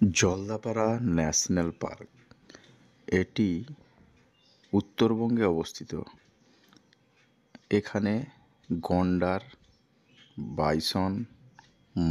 Jaldapara national park এটি উত্তরবঙ্গে অবস্থিত। এখানে গন্ডার, বাইসন,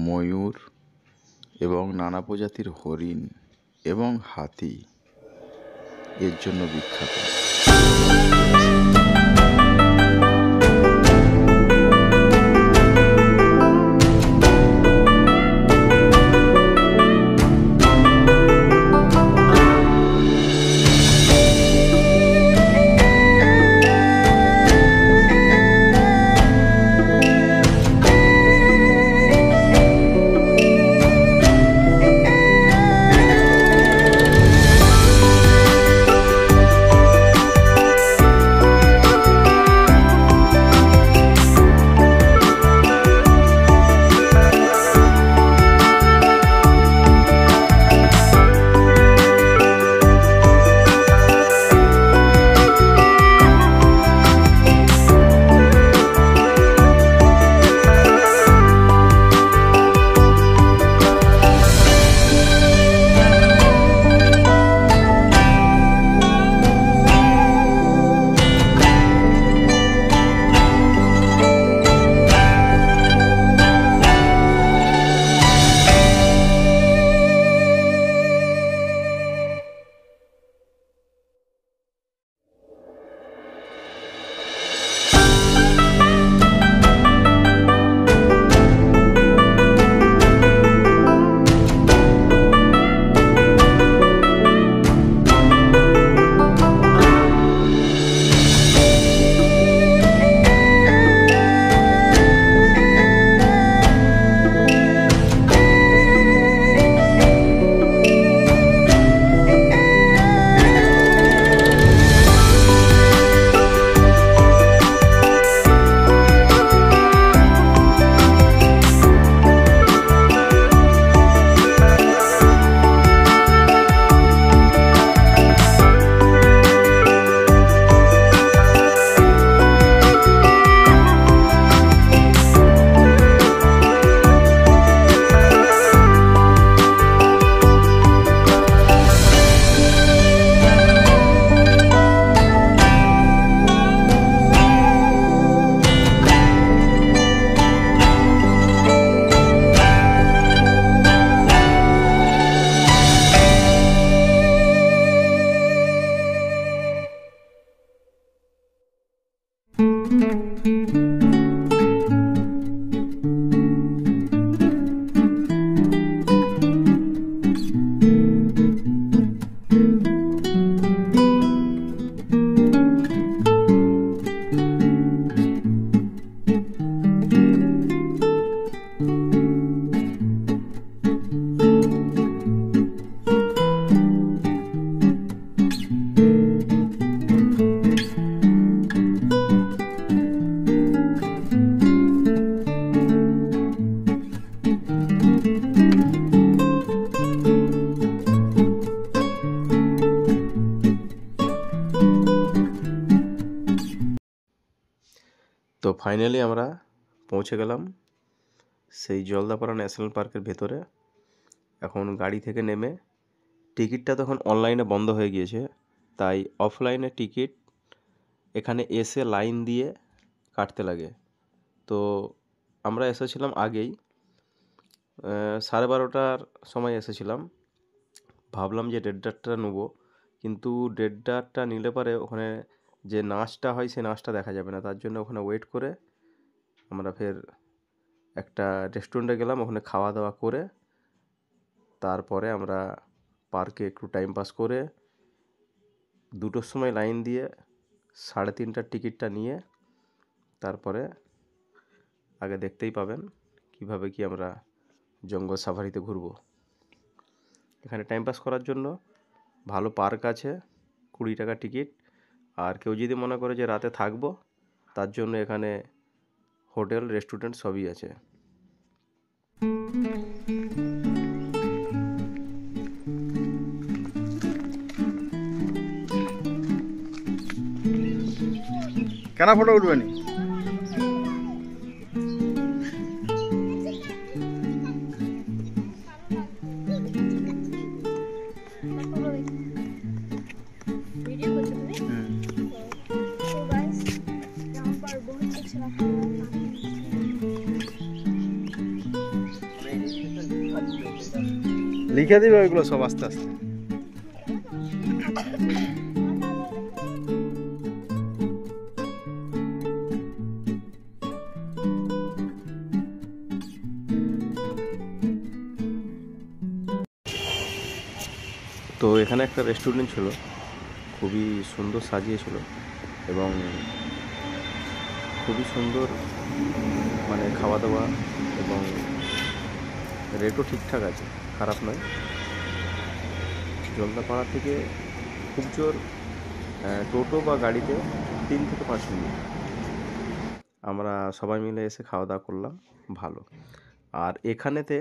ময়ূর এবং নানা প্রজাতির হরিণ এবং হাতি এর জন্য বিখ্যাত। তো ফাইনালি আমরা পৌঁছে গেলাম সেই জলদাপাড়া ন্যাশনাল পার্কের ভেতরে। এখন গাড়ি থেকে নেমে টিকিটটা তখন অনলাইনে বন্ধ হয়ে গিয়েছে, তাই অফলাইনে টিকিট এখানে এসে লাইন দিয়ে কাটতে লাগে। তো আমরা এসেছিলাম আগেই, 12:30টার সময় এসেছিলাম। ভাবলাম যে 1:30টা নেব, কিন্তু 1:30টা নিলে পরে ওখানে যে নাচটা হয় সেই নাচটা দেখা যাবে না। তার জন্য ওখানে ওয়েট করে আমরা ফের একটা রেস্টুরেন্টে গেলাম, ওখানে খাওয়া দাওয়া করে তারপরে আমরা পার্কে একটু টাইম পাস করে 2টোর সময় লাইন দিয়ে 3:30টার টিকিটটা নিয়ে তারপরে আগে দেখতেই পাবেন কিভাবে কি আমরা জঙ্গল সাফারিতে ঘুরবো। এখানে টাইম পাস করার জন্য ভালো পার্ক আছে, 20 টাকা টিকিট। আর কেউ যদি মনে করে যে রাতে থাকবো, তার জন্য এখানে হোটেল, রেস্টুরেন্ট সবই আছে। কেনা ফটো উঠবেনি? লিখে দিবে ওইগুলো সব আস্তে আস্তে। তো এখানে একটা রেস্টুরেন্ট ছিল, খুবই সুন্দর সাজিয়েছিল এবং খুবই সুন্দর মানে খাওয়া দাওয়া এবং রেটও ঠিকঠাক আছে, খারাপ নয়। জলদাপাড়া থেকে খুব জোর টোটো বা গাড়িতে 3 থেকে 5 মিনিট। আমরা সবাই মিলে এসে খাওয়া দাওয়া করলাম, ভালো। আর এখানেতে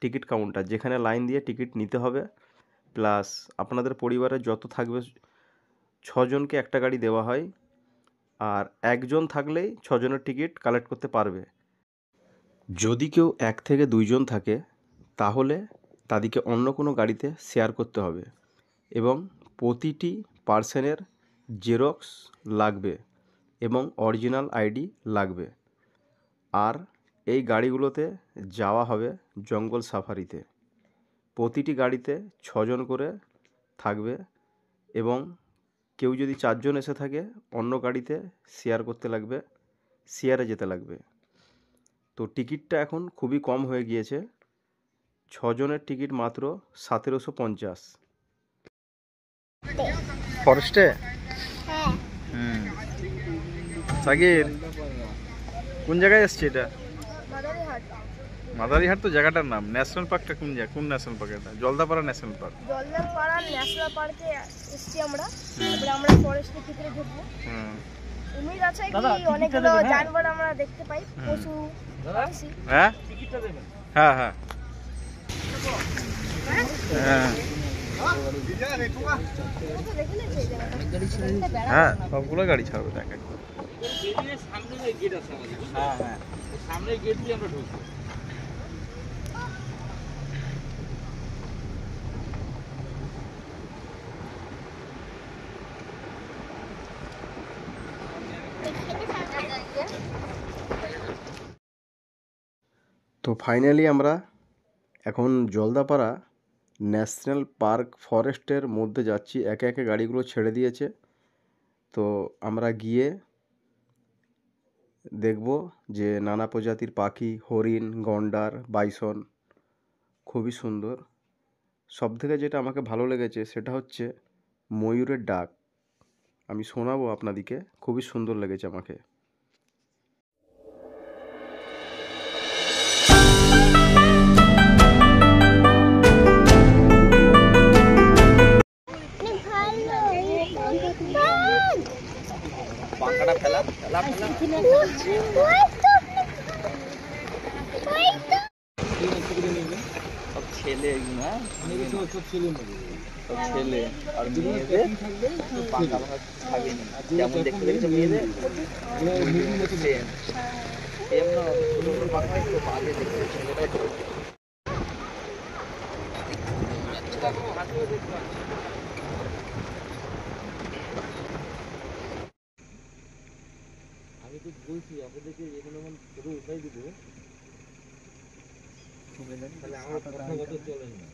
টিকিট কাউন্টার, যেখানে লাইন দিয়ে টিকিট নিতে হবে, প্লাস আপনাদের পরিবারে যত থাকবে 6 জনকে একটা গাড়ি দেওয়া হয়, আর একজন থাকলেই 6 জনের টিকিট কালেক্ট করতে পারবে। যদি কেউ 1 থেকে 2 জন থাকে তাহলে তাদেরকে অন্য কোনো গাড়িতে শেয়ার করতে হবে এবং প্রতিটি পার্সনের জেরক্স লাগবে এবং অরিজিনাল আইডি লাগবে। আর এই গাড়িগুলোতে যাওয়া হবে জঙ্গল সাফারিতে। প্রতিটি গাড়িতে 6 জন করে থাকবে এবং কেউ যদি 4 জন এসে থাকে অন্য গাড়িতে শেয়ার করতে লাগবে, শেয়ারে যেতে লাগবে। তো টিকিটটা এখন খুবই কম হয়ে গিয়েছে, 6 জনের টিকিট মাত্র 1750। ফরেস্টে? হ্যাঁ, সাকির, কোন জায়গায় এসছে এটা? মাদারিহাট। মাদারিহাট তো জায়গাটার নাম। ন্যাশনাল পার্কটা কোন জায়গা, কোন ন্যাশনাল পার্ক এটা? Jaldapara national park. Jaldapara national পার্কে এসেছি আমরা। এবার আমরা ফরেস্টের ভিতরে ঢুকবো। উমিদ আছে কি অনেকগুলো জানোয়ার আমরা দেখতে পাই, পশু পাখি। হ্যাঁ হ্যাঁ হ্যাঁ হ্যাঁ হ্যাঁ, সবগুলো গাড়ি ছাড়বে দেখ একবার। সামনে গেট দিয়ে আমরা ঢুকবো। তো ফাইনালি আমরা এখন জলদাপাড়া ন্যাশনাল পার্ক ফরেস্টের মধ্যে যাচ্ছি। একে একে গাড়িগুলো ছেড়ে দিয়েছে, তো আমরা গিয়ে দেখব যে নানা প্রজাতির পাখি, হরিণ, গন্ডার, বাইসন, খুবই সুন্দর। সবথেকে যেটা আমাকে ভালো লেগেছে সেটা হচ্ছে ময়ূরের ডাক। আমি শোনাবো আপনাদেরকে, খুবই সুন্দর লেগেছে আমাকে। পাখাটা ফেলা ফেলা ফেলা সব ছেলে এগুলো, হ্যাঁ সব ছেলে সব ছেলে আর মেয়েদের পাখা পাখা থাকে না, যেমন দেখতে দেখেছে মেয়েদের সেম সেম না, ছোটো ছোটো পাখা একটু বাজে দেখতে ছেলেটা একটু হাতে দেখতে পাচ্ছি। আমি তো বলছি আপনাদেরকে এখানে আমার ফটো উঠাই দিব, তাহলে আমার কথাগত চলেন না।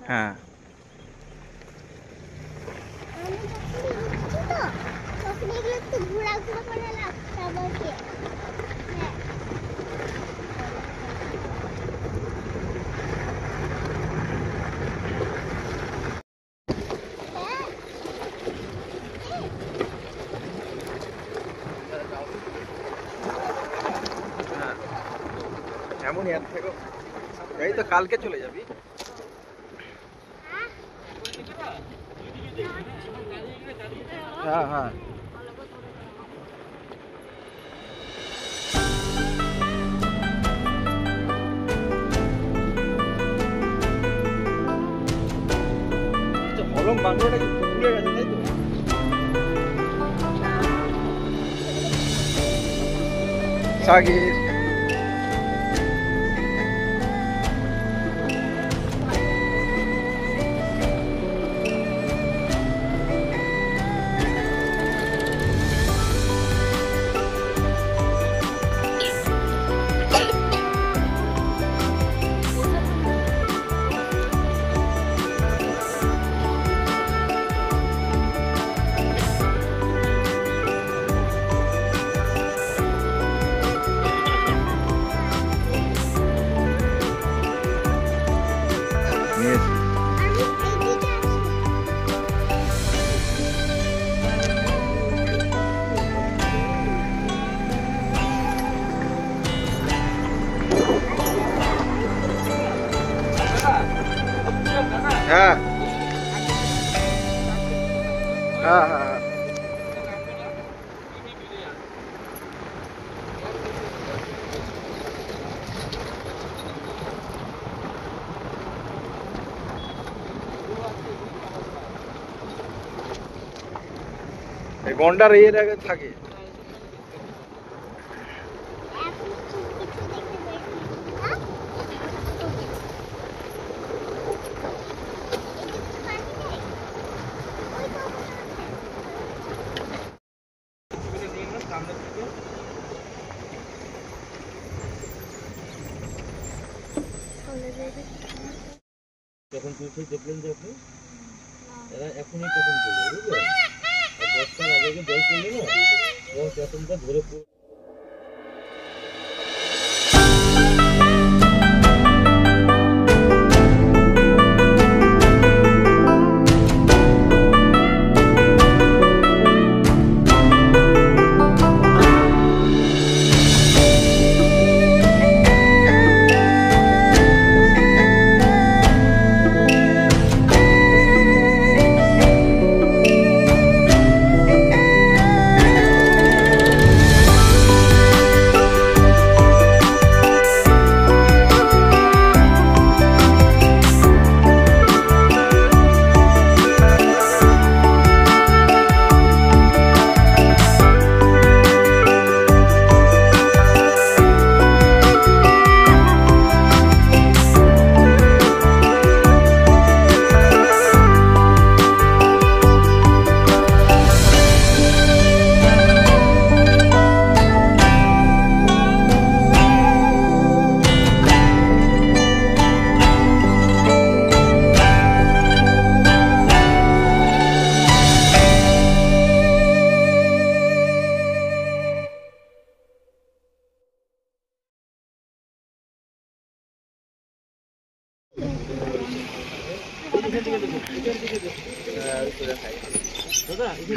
হ্যাঁ এমনই আর থেকো, এই তো কালকে চলে যাবি। হ্যাঁ হ্যাঁ হলম বাংলাটা কি ভুলে গেছে তাই তো? সাকির হ্যাঁ হ্যাঁ হ্যাঁ এই গন্ডার এর আগে থাকে। যখন তুলছে দেখলেন যে আপনি এরা এখনই তখন করবে বুঝলেন, আর 10টার আগে জল পড়লে না এবং পেছনটা ধরে পড়বে।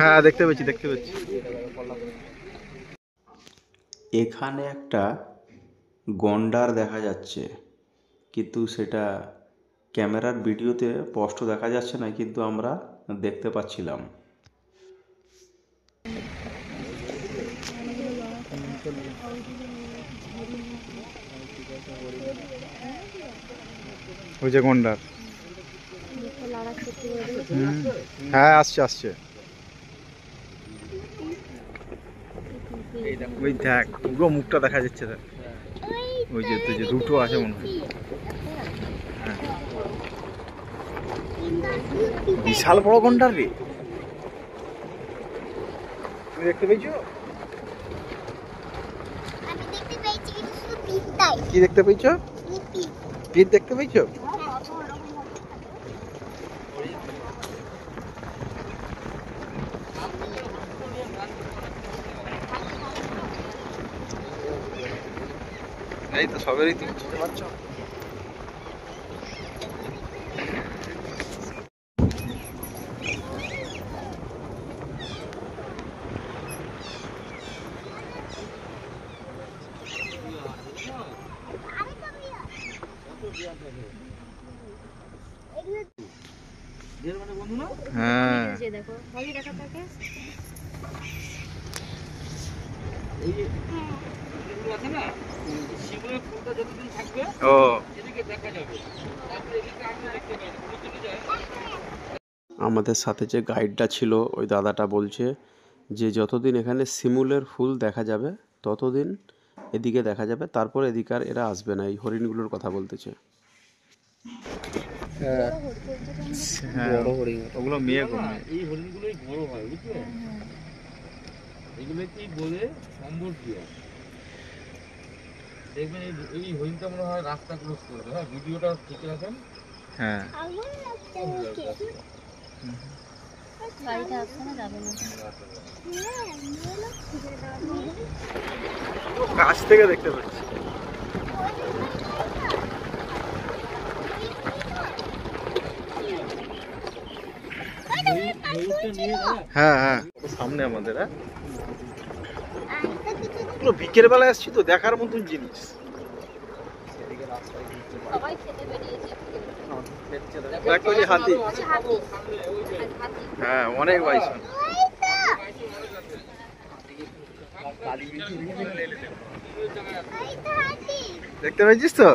হ্যাঁ দেখতে পাচ্ছি দেখতে পাচ্ছি। এখানে একটা গন্ডার দেখা যাচ্ছে, কিন্তু সেটা ক্যামেরার ভিডিওতে স্পষ্ট দেখা যাচ্ছে না, কিন্তু আমরা দেখতে পাচ্ছিলাম। ওই যে গন্ডার। হ্যাঁ আসছে আসছে। ওই দেখ পুরো মুখটা দেখা যাচ্ছে দেখ। ওই যে তুই যে দুটো আছে মনে হয়। হ্যাঁ। বিশাল বড় গন্ডার রে, তুমি দেখতে পেয়েছো? কি দেখতে পেয়েছো? পিঠ দেখতে পেয়েছো? এই তো সবেরই তুমি বুঝতে পারছো। হ্যাঁ দেখো ভালো দেখা থাকে। ও আমাদের সাথে যে গাইডটা ছিল ওই দাদাটা বলছে যে যতদিন এখানে শিমুলের ফুল দেখা যাবে ততদিন এদিকে দেখা যাবে, তারপর এদিকে আর এরা আসবে না। এই হরিণগুলোর কথা বলতেছে। বড় হরিণ, ওগুলো মেয়ে গো। এই হরিণগুলোই বড় হয় বুঝলে, এগুলোকেই বলে সম্বর্ধীয়। দেখবেন এই হরিণটা মনে হয় রাস্তা ক্রস করবে। হ্যাঁ ভিডিওটা ঠিক রাখেন। হ্যাঁ কাছ থেকে দেখতে পাচ্ছি। হ্যাঁ হ্যাঁ সামনে আমাদের। হ্যাঁ পুরো বিকেল বেলায় আসছি তো, দেখার মতন জিনিস। সবাই খেতে বেরিয়েছে। একটা যে হাতি, আচ্ছা, হাতি। হ্যাঁ অনেক বাইসন। দেখতে পেয়েছিস তো?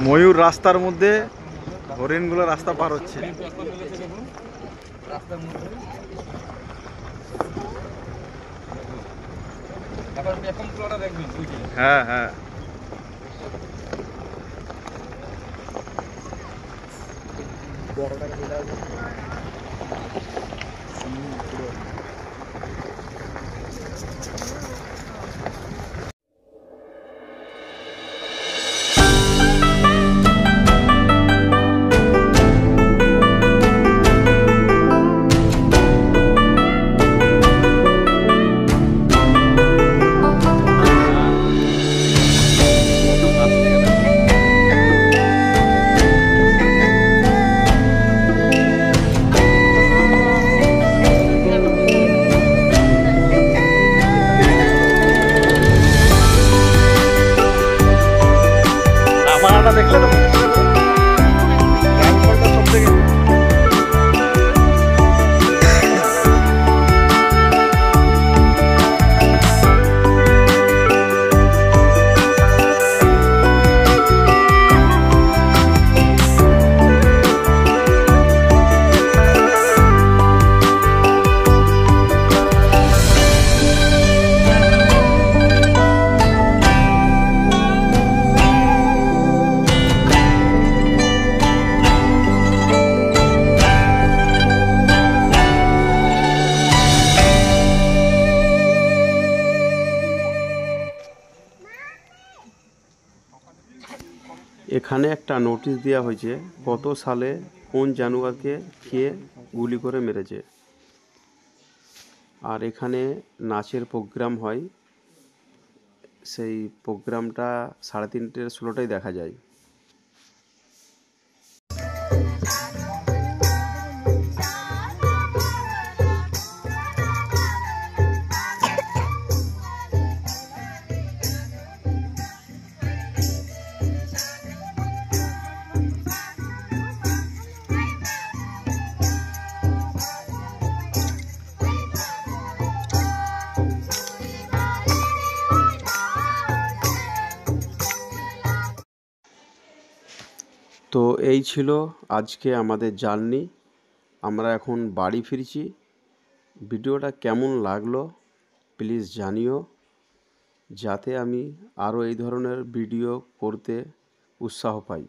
ময়ূর রাস্তার মধ্যে, হরিণগুলো রাস্তা পার হচ্ছে। হ্যাঁ হ্যাঁ, আমারটা দেখলে তো সব থেকে এখানে একটা নোটিশ দেওয়া হয়েছে কত সালে কোন জানোয়ারকে কে গুলি করে মেরেছে। আর এখানে নাচের প্রোগ্রাম হয়, সেই প্রোগ্রামটা 3:30 16টায় দেখা যায়। তো এই ছিল আজকে আমাদের জার্নি। আমরা এখন বাড়ি ফিরছি। ভিডিওটা কেমন লাগলো প্লিজ জানিও, যাতে আমি আরও এই ধরনের ভিডিও করতে উৎসাহ পাই।